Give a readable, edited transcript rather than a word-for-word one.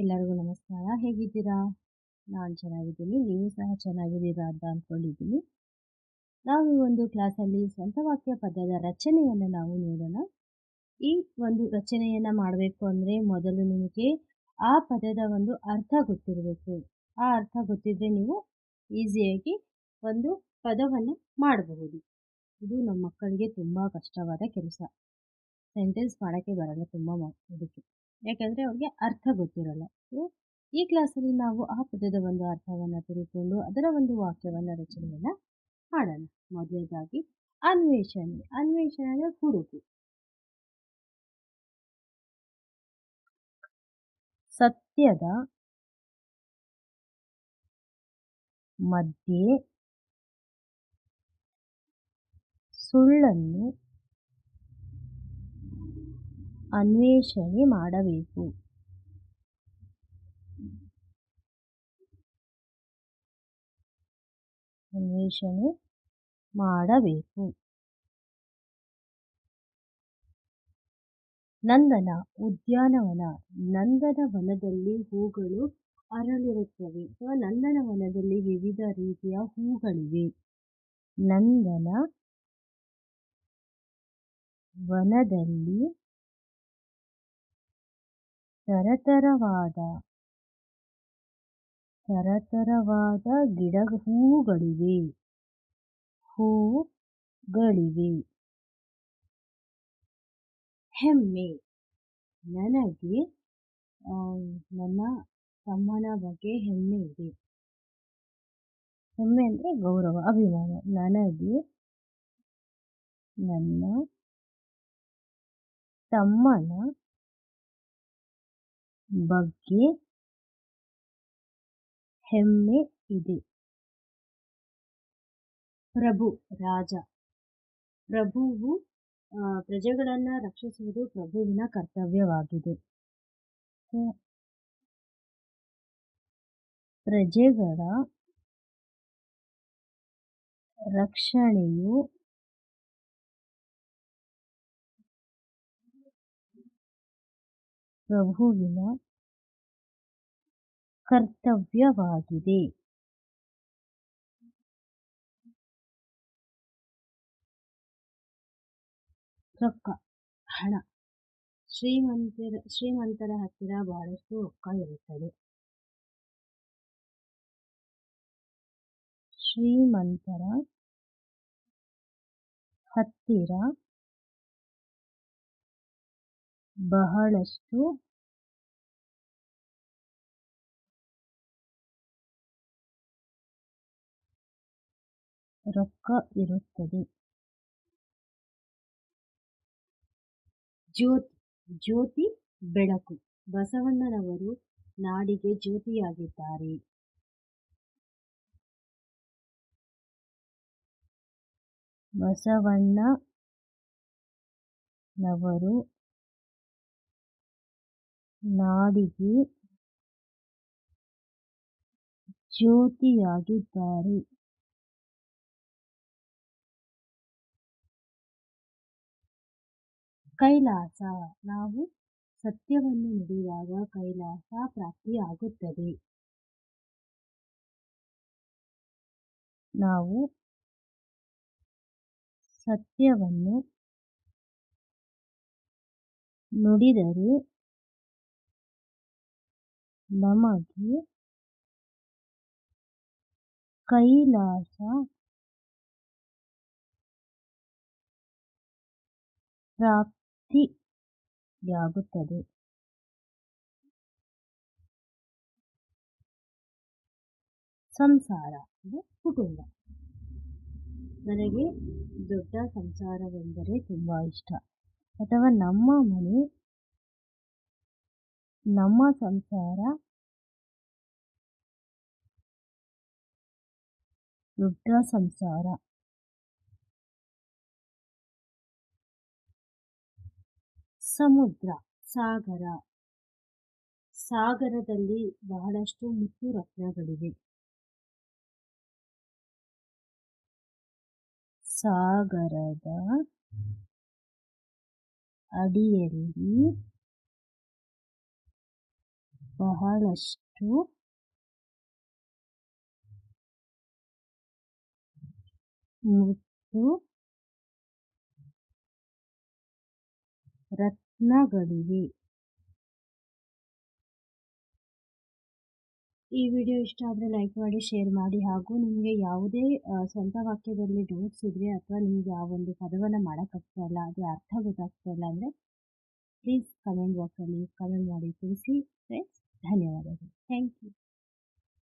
ಎಲ್ಲರಿಗೂ ನಮಸ್ಕಾರ. ಹೇಗಿದ್ದೀರಾ? ನಾನು ಚೆನ್ನಾಗಿದ್ದೀನಿ. ನೀವು ಸಹ ಚೆನ್ನಾಗಿದ್ದೀರಾ ಅಂತ ಅಂದ್ಕೊಂಡಿದ್ದೀನಿ. ನಾವು ಒಂದು ಕ್ಲಾಸಲ್ಲಿ ಸ್ವಂತ ವಾಕ್ಯ ಪದದ ರಚನೆಯನ್ನು ನಾವು ನೋಡೋಣ. ಈ ಒಂದು ರಚನೆಯನ್ನು ಮಾಡಬೇಕು ಅಂದರೆ ಮೊದಲು ನಿಮಗೆ ಆ ಪದದ ಒಂದು ಅರ್ಥ ಗೊತ್ತಿರಬೇಕು. ಆ ಅರ್ಥ ಗೊತ್ತಿದ್ದರೆ ನೀವು ಈಸಿಯಾಗಿ ಒಂದು ಪದವನ್ನು ಮಾಡಬಹುದು. ಇದು ನಮ್ಮ ಮಕ್ಕಳಿಗೆ ತುಂಬ ಕಷ್ಟವಾದ ಕೆಲಸ. ಸೆಂಟೆನ್ಸ್ ಮಾಡೋಕ್ಕೆ ಬರಲ್ಲ ಇದಕ್ಕೆ. ಯಾಕಂದರೆ ಅವ್ರಿಗೆ ಅರ್ಥ ಗೊತ್ತಿರಲ್ಲ. ಸೊ ಈ ಕ್ಲಾಸಲ್ಲಿ ನಾವು ಆ ಪದದ ಒಂದು ಅರ್ಥವನ್ನು ತಿಳ್ಕೊಂಡು ಅದರ ಒಂದು ವಾಕ್ಯವನ್ನು ರಚನೆಯನ್ನು ಮಾಡೋಣ. ಮೊದಲನೇದಾಗಿ ಅನ್ವೇಷಣೆ. ಅನ್ವೇಷಣೆ ಅಂದರೆ ಹುಡುಕು. ಸತ್ಯದ ಮಧ್ಯೆ ಸುಳ್ಳನ್ನು ಅನ್ವೇಷಣೆ ಮಾಡಬೇಕು. ಅನ್ವೇಷಣೆ ಮಾಡಬೇಕು. ನಂದನ ಉದ್ಯಾನವನ. ನಂದನವನದಲ್ಲಿ ಹೂಗಳು ಅರಳಿರುತ್ತವೆ ಅಥವಾ ನಂದನವನದಲ್ಲಿ ವಿವಿಧ ರೀತಿಯ ಹೂಗಳಿವೆ. ನಂದನ ವನದಲ್ಲಿ ತರತರವಾದ ಹೂಗಳಿವೆ. ಹೆಮ್ಮೆ. ನನಗೆ ನನ್ನ ತಮ್ಮನ ಬಗ್ಗೆ ಹೆಮ್ಮೆ ಇದೆ. ಹೆಮ್ಮೆ ಅಂದರೆ ಗೌರವ, ಅಭಿಮಾನ. ನನಗೆ ನನ್ನ ತಮ್ಮನ ಬಗ್ಗೆ ಹೆಮ್ಮೆ ಇದೆ. ಪ್ರಭು, ರಾಜ. ಪ್ರಭುವು ಪ್ರಜೆಗಳನ್ನು ರಕ್ಷಿಸುವುದು ಪ್ರಭುವಿನ ಕರ್ತವ್ಯವಾಗಿದೆ. ಪ್ರಜೆಗಳ ರಕ್ಷಣೆಯು ಪ್ರಭುವಿನ ಕರ್ತವ್ಯವಾಗಿದೆ. ರೊಕ್ಕ, ಹಣ. ಶ್ರೀಮಂತರ ಹತ್ತಿರ ಬಹಳಷ್ಟು ರೊಕ್ಕ ಇರುತ್ತದೆ. ಶ್ರೀಮಂತರ ಹತ್ತಿರ ಬಹಳಷ್ಟು ರೊಕ್ಕ ಇರುತ್ತದೆ. ಜ್ಯೋತಿ, ಬೆಳಕು. ಬಸವಣ್ಣನವರು ನಾಡಿಗೆ ಜ್ಯೋತಿಯಾಗಿದ್ದಾರೆ. ಬಸವಣ್ಣನವರು ನಾಡಿಗೆ ಜ್ಯೋತಿಯಾಗಿದ್ದಾರೆ. ಕೈಲಾಸ. ನಾವು ಸತ್ಯವನ್ನು ನುಡಿದಾಗ ಕೈಲಾಸ ಪ್ರಾಪ್ತಿಯಾಗುತ್ತದೆ. ನಾವು ಸತ್ಯವನ್ನು ನುಡಿದರೆ ನಮಗೆ ಕೈಲಾಸ ಪ್ರಾಪ್ತಿಯಾಗುತ್ತದೆ. ಸಂಸಾರ ಅಂದರೆ ಕುಟುಂಬ. ನನಗೆ ದೊಡ್ಡ ಸಂಸಾರವೆಂದರೆ ತುಂಬ ಇಷ್ಟ. ಅಥವಾ ನಮ್ಮ ಮನೆ, ನಮ್ಮ ಸಂಸಾರ ದೊಡ್ಡ ಸಂಸಾರ. ಸಮುದ್ರ, ಸಾಗರ. ಸಾಗರದಲ್ಲಿ ಬಹಳಷ್ಟು ಮುತ್ತು ರತ್ನಗಳಿವೆ. ಸಾಗರದ ಅಡಿಯಲ್ಲಿ ಬಹಳಷ್ಟು ಮುತ್ತು ರತ್ನಗಳಿವೆ. ಈ ವಿಡಿಯೋ ಇಷ್ಟ ಆದರೆ ಲೈಕ್ ಮಾಡಿ, ಶೇರ್ ಮಾಡಿ. ಹಾಗೂ ನಿಮಗೆ ಯಾವುದೇ ಸ್ವಂತ ವಾಕ್ಯದಲ್ಲಿ ಡೌಟ್ಸ್ ಇದ್ದರೆ ಅಥವಾ ನಿಮಗೆ ಆ ಒಂದು ಪದವನ್ನು ಮಾಡೋಕ್ಕಾಗ್ತಾ ಇಲ್ಲ, ಅದು ಅರ್ಥ ಗೊತ್ತಾಗ್ತಾ ಇಲ್ಲ ಅಂದರೆ ಪ್ಲೀಸ್ ಕಮೆಂಟ್ ಬಾಕ್ಸಲ್ಲಿ ಕಮೆಂಟ್ ಮಾಡಿ ತಿಳಿಸಿ ಫ್ರೆಂಡ್ಸ್. ಧನ್ಯವಾದಗಳು. Thank you.